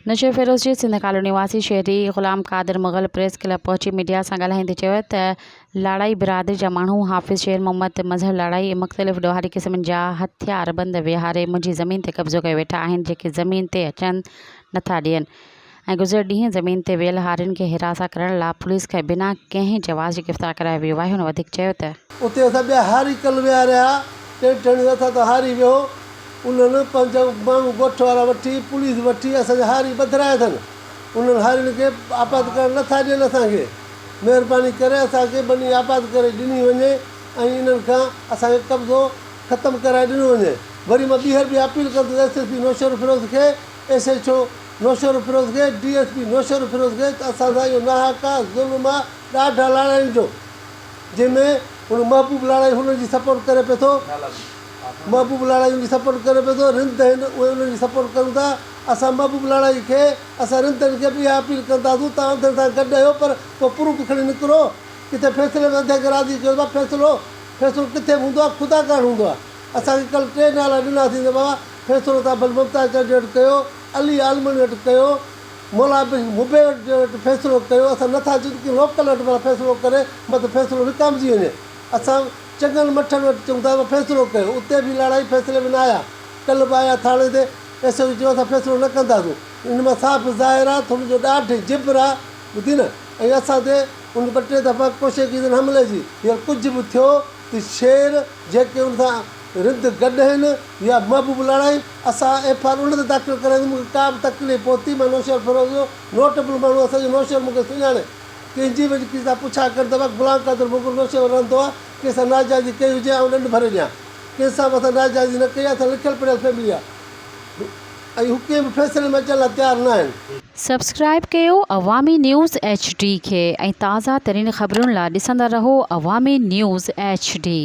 नशे फिरोज़ जी सिंध कॉलोनी वासी शहरी ग़ुलाम कादिर मुग़ल प्रेस क्लब पहुंची मीडिया से ॻाल्हाईंदे चयो त लाड़ाई बिरादरी जा माण्हू हाफ़िज़ शेर मोहम्मद मज़हब लाड़ाई मुख़्तलिफ़ ॾोहारी क़िस्मनि जा हथियार बंद विहारे मुंहिंजी ज़मीन ते कब्ज़ो करे वेठा आहिनि जेके ज़मीन ते अचनि नथा ॾियनि ऐं गुज़िर ॾींहुं ज़मीन ते वियल हारियुनि खे हिरासा करण लाइ पुलिस खे बिना कंहिं जवाज़ जी गिरफ़्तार करायो वियो आहे। हुन वधीक चयो त उते असां ॿिया हारी कल विहारिया टे टणी असां त हारी वियो उन्हनि पंज माण्हू ॻोठ वारा वठी पुलिस वठी असांजा हारी ॿधाया अथनि उन्हनि हारियुनि खे आबाद करणु नथा ॾियनि असांखे महिरबानी करे असांखे बनी आबाद करे ॾिनी वञे ऐं इन्हनि खां असांखे कब्ज़ो ख़तमु कराए ॾिनो वञे। वरी मां ॿीहर बि अपील कंदुसि SSP नौशर फिरोज़ खे SHO नौशर फिरोज़ खे DSP नौशर फिरोज़ खे त असां सां इहो नाहक आहे ज़ुल्म आहे ॾाढा लाड़ाइनि जो जंहिंमें हुन महबूब लाड़ाई हुनजी सपोर्ट करे पियो थो महबूब लाड़ाई जी सपोर्ट करे पियो थो रिंद आहिनि उहे उन्हनि जी सपोर्ट कनि था। असां महबूब लाड़ाई खे असां रिंदनि खे बि इहा अपील कंदासीं तव्हां अंदरि सां गॾु आहियो पर पोइ प्रूफ खणी निकिरो किथे फ़ैसिले में अध्यक्ष राज़ी कयो आहे फ़ैसिलो किथे हूंदो आहे ख़ुदा कान हूंदो आहे। असांखे कल्ह टे नाला ॾिनासीं त बाबा फ़ैसिलो तव्हां भले मुमताज़ जज वटि कयो अली आलमनी वटि कयो मौला मुबे वटि फ़ैसिलो कयो असां नथा अचूं की लोकल वटि भला फ़ैसिलो करे मतिलबु फ़ैसिलो विकामजी वञे। असां चङनि मठनि वटि चऊं था फ़ैसिलो कयो उते बि लड़ाई फ़ैसिले में न आया कल्ह बि आया थाणे ते SHO चयो असां फ़ैसिलो न कंदासीं इन मां साफ़ु ज़ाहिर आहे थोरो जो ॾाढी जिबर आहे ॿुधी न ऐं असां ते उन ॿ टे दफ़ा कोशिशि कई हमले जी हींअर कुझु बि थियो त शेर जेके उन सां रिंद गॾु आहिनि या महबूब लड़ाई असां FIR उन ते दाख़िल कराईंदुमि मूंखे का बि तकलीफ़ पहुती मां नौशर फिरोज़ जो नोटेबल माण्हू असांजो नौशर मूंखे सुञाणे कंहिंजी बि कंहिंसां पुछा कर दफ़ा ग़ुलाम कादिर मुग़ल नौशर रहंदो आहे कंहिंसां नाजाइज़ी कई हुजे ऐं ॾंढ भरे ॾियां कंहिंसां बि असां नाजाइज़ी न कई असां लिखियलु पढ़ियल फैमिली आहे ऐं हू कंहिं बि फ़ैसिले में अचण लाइ तयारु न आहिनि। सब्सक्राइब कयो अवामी न्यूज़ HD खे ऐं ताज़ा तरीन ख़बरुनि लाइ ॾिसंदा रहो अवामी न्यूज़ HD।